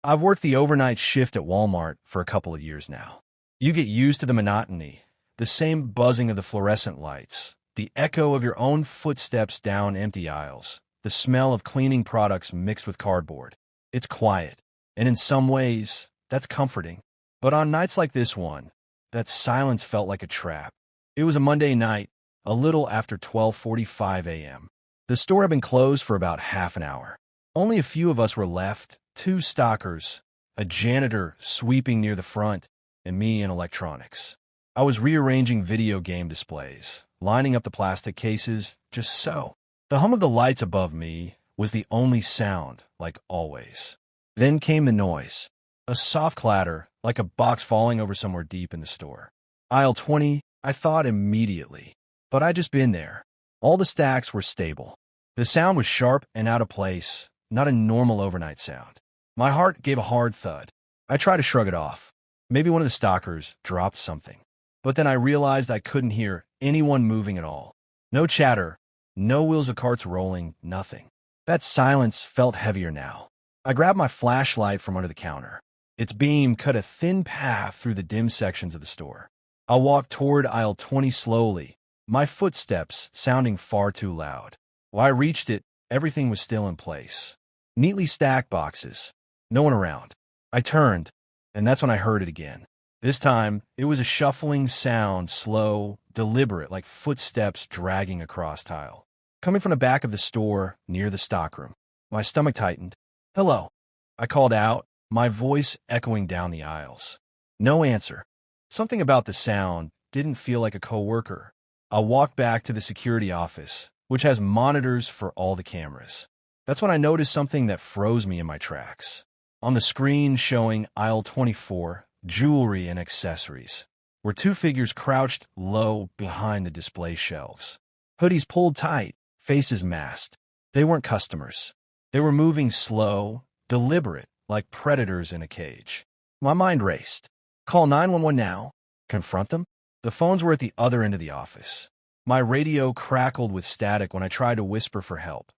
I've worked the overnight shift at Walmart for a couple of years now. You get used to the monotony, the same buzzing of the fluorescent lights, the echo of your own footsteps down empty aisles, the smell of cleaning products mixed with cardboard. It's quiet, and in some ways, that's comforting. But on nights like this one, that silence felt like a trap. It was a Monday night, a little after 12:45 a.m. The store had been closed for about half an hour. Only a few of us were left, two stockers, a janitor sweeping near the front, and me in electronics. I was rearranging video game displays, lining up the plastic cases, just so. The hum of the lights above me was the only sound, like always. Then came the noise. A soft clatter, like a box falling over somewhere deep in the store. Aisle 20, I thought immediately. But I'd just been there. All the stacks were stable. The sound was sharp and out of place, not a normal overnight sound. My heart gave a hard thud. I tried to shrug it off. Maybe one of the stockers dropped something. But then I realized I couldn't hear anyone moving at all. No chatter, no wheels of carts rolling, nothing. That silence felt heavier now. I grabbed my flashlight from under the counter. Its beam cut a thin path through the dim sections of the store. I walked toward aisle 20 slowly, my footsteps sounding far too loud. While I reached it, everything was still in place. Neatly stacked boxes. No one around. I turned, and that's when I heard it again. This time, it was a shuffling sound, slow, deliberate, like footsteps dragging across tile. Coming from the back of the store, near the stockroom. My stomach tightened. "Hello," I called out, my voice echoing down the aisles. No answer. Something about the sound didn't feel like a coworker. I walked back to the security office, which has monitors for all the cameras. That's when I noticed something that froze me in my tracks. On the screen showing aisle 24, jewelry and accessories, were two figures crouched low behind the display shelves. Hoodies pulled tight, faces masked. They weren't customers. They were moving slow, deliberate, like predators in a cage. My mind raced. Call 911 now? Confront them? The phones were at the other end of the office. My radio crackled with static when I tried to whisper for help.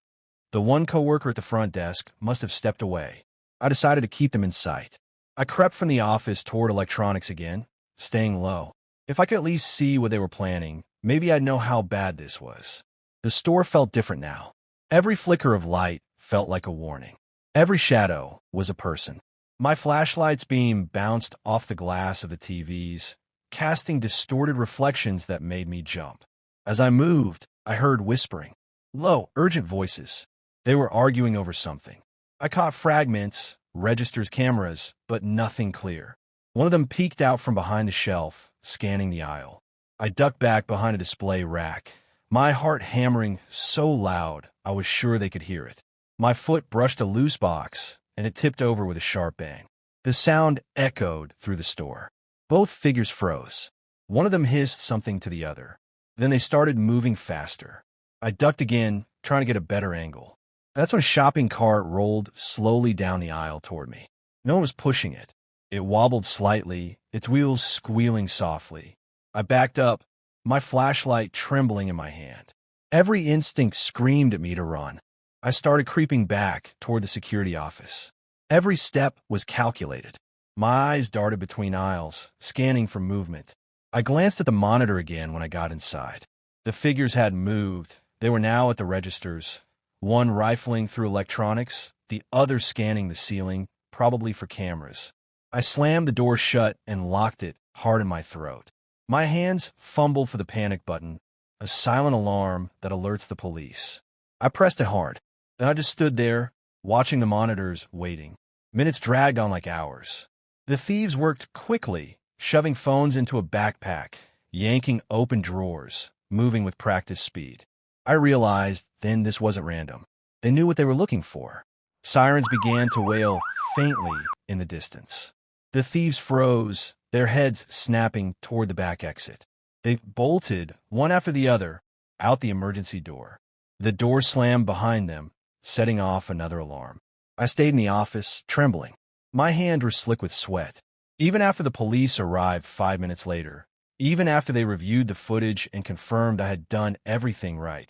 The one coworker at the front desk must have stepped away. I decided to keep them in sight. I crept from the office toward electronics again, staying low. If I could at least see what they were planning, maybe I'd know how bad this was. The store felt different now. Every flicker of light felt like a warning. Every shadow was a person. My flashlight's beam bounced off the glass of the TVs, casting distorted reflections that made me jump. As I moved, I heard whispering. Low, urgent voices. They were arguing over something. I caught fragments, registers, cameras, but nothing clear. One of them peeked out from behind the shelf, scanning the aisle. I ducked back behind a display rack, my heart hammering so loud I was sure they could hear it. My foot brushed a loose box, and it tipped over with a sharp bang. The sound echoed through the store. Both figures froze. One of them hissed something to the other. Then they started moving faster. I ducked again, trying to get a better angle. That's when a shopping cart rolled slowly down the aisle toward me. No one was pushing it. It wobbled slightly, its wheels squealing softly. I backed up, my flashlight trembling in my hand. Every instinct screamed at me to run. I started creeping back toward the security office. Every step was calculated. My eyes darted between aisles, scanning for movement. I glanced at the monitor again when I got inside. The figures hadn't moved. They were now at the registers, one rifling through electronics, the other scanning the ceiling, probably for cameras. I slammed the door shut and locked it hard in my throat. My hands fumbled for the panic button, a silent alarm that alerts the police. I pressed it hard. Then I just stood there, watching the monitors, waiting. Minutes dragged on like hours. The thieves worked quickly, shoving phones into a backpack, yanking open drawers, moving with practiced speed. I realized then this wasn't random. They knew what they were looking for. Sirens began to wail faintly in the distance. The thieves froze, their heads snapping toward the back exit. They bolted, one after the other, out the emergency door. The door slammed behind them, setting off another alarm. I stayed in the office, trembling. My hands were slick with sweat. Even after the police arrived 5 minutes later, even after they reviewed the footage and confirmed I had done everything right,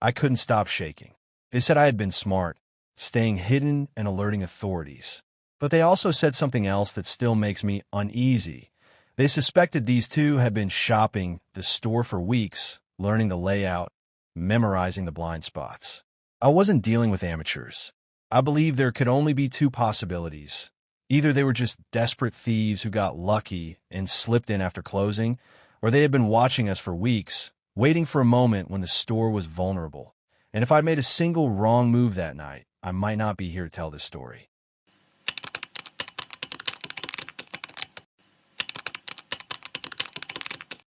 I couldn't stop shaking. They said I had been smart, staying hidden and alerting authorities. But they also said something else that still makes me uneasy. They suspected these two had been shopping the store for weeks, learning the layout, memorizing the blind spots. I wasn't dealing with amateurs. I believe there could only be two possibilities. Either they were just desperate thieves who got lucky and slipped in after closing, or they had been watching us for weeks, waiting for a moment when the store was vulnerable. And if I'd made a single wrong move that night, I might not be here to tell this story.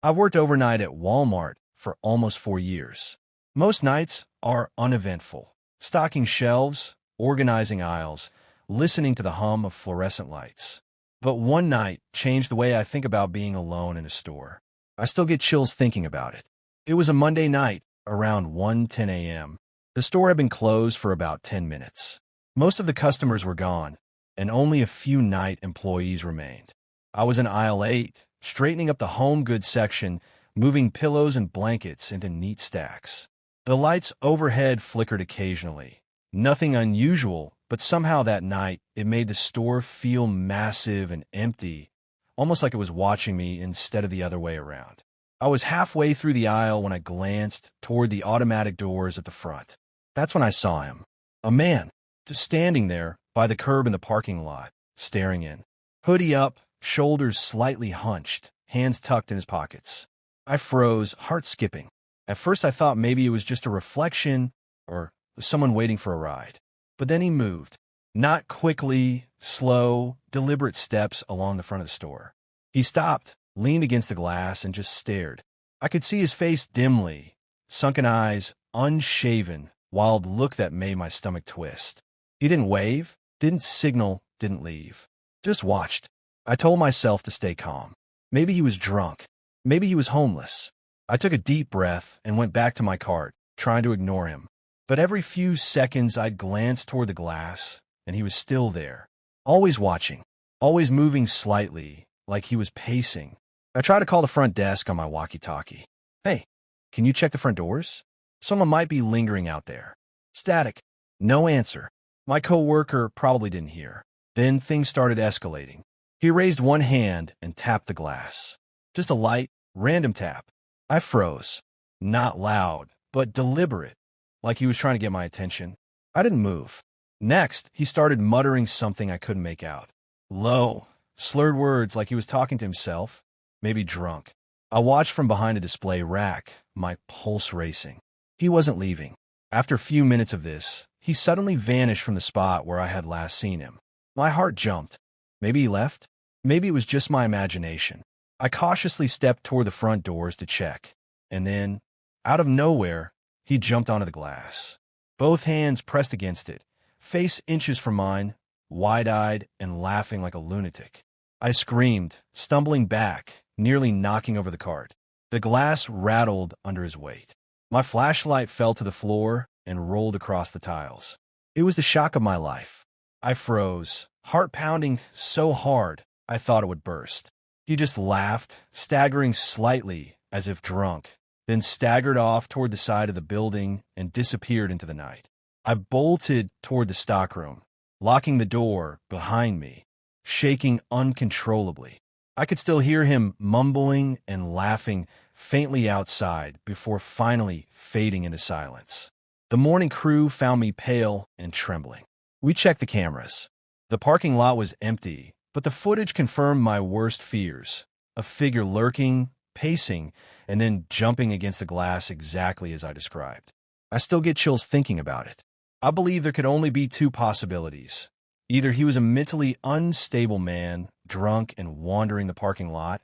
I've worked overnight at Walmart for almost 4 years. Most nights are uneventful. Stocking shelves, organizing aisles, listening to the hum of fluorescent lights. But one night changed the way I think about being alone in a store. I still get chills thinking about it. It was a Monday night, around 1:10 a.m. The store had been closed for about 10 minutes. Most of the customers were gone, and only a few night employees remained. I was in aisle 8, straightening up the home goods section, moving pillows and blankets into neat stacks. The lights overhead flickered occasionally. Nothing unusual, but somehow that night it made the store feel massive and empty, almost like it was watching me instead of the other way around. I was halfway through the aisle when I glanced toward the automatic doors at the front. That's when I saw him. A man, just standing there by the curb in the parking lot, staring in. Hoodie up, shoulders slightly hunched, hands tucked in his pockets. I froze, heart skipping. At first I thought maybe it was just a reflection or someone waiting for a ride. But then he moved. Not quickly, slow, deliberate steps along the front of the store. He stopped, leaned against the glass, and just stared. I could see his face dimly, sunken eyes, unshaven, wild look that made my stomach twist. He didn't wave, didn't signal, didn't leave. Just watched. I told myself to stay calm. Maybe he was drunk. Maybe he was homeless. I took a deep breath and went back to my cart, trying to ignore him. But every few seconds I'd glance toward the glass, and he was still there. Always watching. Always moving slightly, like he was pacing. I tried to call the front desk on my walkie-talkie. Hey, can you check the front doors? Someone might be lingering out there. Static. No answer. My coworker probably didn't hear. Then things started escalating. He raised one hand and tapped the glass. Just a light, random tap. I froze. Not loud, but deliberate, like he was trying to get my attention. I didn't move. Next, he started muttering something I couldn't make out. Low, slurred words like he was talking to himself, maybe drunk. I watched from behind a display rack, my pulse racing. He wasn't leaving. After a few minutes of this, he suddenly vanished from the spot where I had last seen him. My heart jumped. Maybe he left? Maybe it was just my imagination. I cautiously stepped toward the front doors to check. And then, out of nowhere, he jumped onto the glass. Both hands pressed against it, face inches from mine, wide-eyed and laughing like a lunatic. I screamed, stumbling back, nearly knocking over the cart. The glass rattled under his weight. My flashlight fell to the floor and rolled across the tiles. It was the shock of my life. I froze, heart pounding so hard I thought it would burst. He just laughed, staggering slightly as if drunk, then staggered off toward the side of the building and disappeared into the night. I bolted toward the stockroom, locking the door behind me, shaking uncontrollably. I could still hear him mumbling and laughing faintly outside before finally fading into silence. The morning crew found me pale and trembling. We checked the cameras. The parking lot was empty, but the footage confirmed my worst fears. A figure lurking, pacing, and then jumping against the glass exactly as I described. I still get chills thinking about it. I believe there could only be two possibilities. Either he was a mentally unstable man, drunk and wandering the parking lot,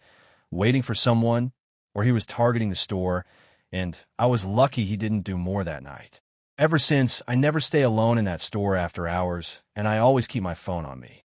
waiting for someone, or he was targeting the store, and I was lucky he didn't do more that night. Ever since, I never stay alone in that store after hours, and I always keep my phone on me.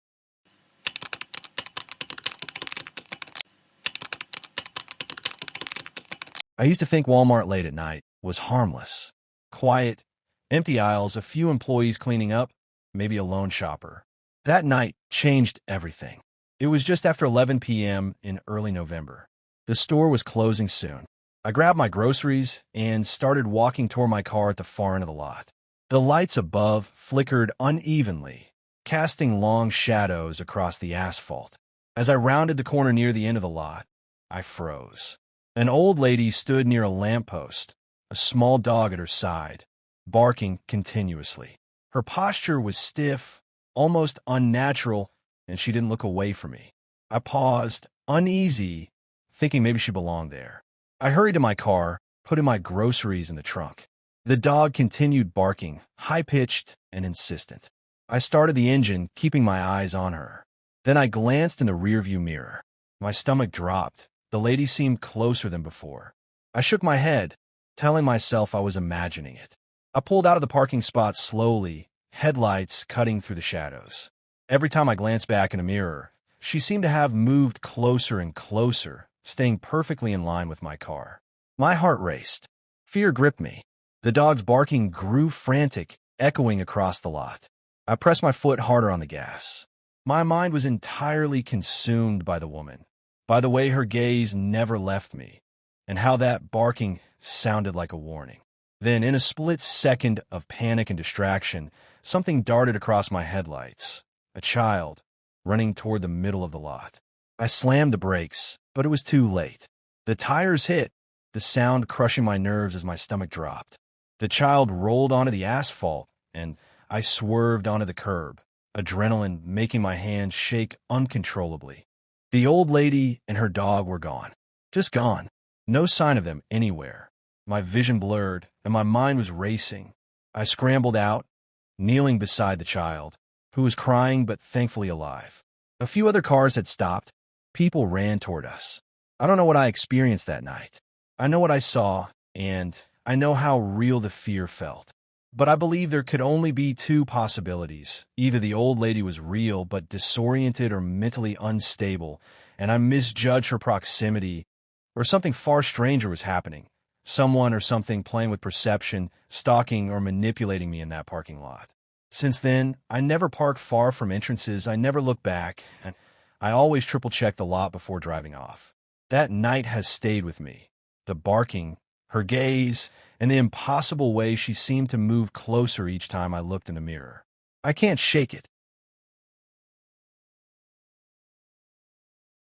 I used to think Walmart late at night was harmless. Quiet, empty aisles, a few employees cleaning up, maybe a lone shopper. That night changed everything. It was just after 11 p.m. in early November. The store was closing soon. I grabbed my groceries and started walking toward my car at the far end of the lot. The lights above flickered unevenly, casting long shadows across the asphalt. As I rounded the corner near the end of the lot, I froze. An old lady stood near a lamppost, a small dog at her side, barking continuously. Her posture was stiff, almost unnatural, and she didn't look away from me. I paused, uneasy, thinking maybe she belonged there. I hurried to my car, putting my groceries in the trunk. The dog continued barking, high-pitched and insistent. I started the engine, keeping my eyes on her. Then I glanced in the rearview mirror. My stomach dropped. The lady seemed closer than before. I shook my head, telling myself I was imagining it. I pulled out of the parking spot slowly, headlights cutting through the shadows. Every time I glanced back in a mirror, she seemed to have moved closer and closer, staying perfectly in line with my car. My heart raced. Fear gripped me. The dog's barking grew frantic, echoing across the lot. I pressed my foot harder on the gas. My mind was entirely consumed by the woman, by the way her gaze never left me, and how that barking sounded like a warning. Then, in a split second of panic and distraction, something darted across my headlights. A child, running toward the middle of the lot. I slammed the brakes, but it was too late. The tires hit, the sound crushing my nerves as my stomach dropped. The child rolled onto the asphalt, and I swerved onto the curb, adrenaline making my hands shake uncontrollably. The old lady and her dog were gone. Just gone. No sign of them anywhere. My vision blurred, and my mind was racing. I scrambled out, kneeling beside the child, who was crying but thankfully alive. A few other cars had stopped. People ran toward us. I don't know what I experienced that night. I know what I saw, and I know how real the fear felt. But I believe there could only be two possibilities. Either the old lady was real but disoriented or mentally unstable, and I misjudged her proximity, or something far stranger was happening. Someone or something playing with perception, stalking or manipulating me in that parking lot. Since then, I never park far from entrances, I never look back, and I always triple-check the lot before driving off. That night has stayed with me. The barking, her gaze, and the impossible way she seemed to move closer each time I looked in the mirror. I can't shake it.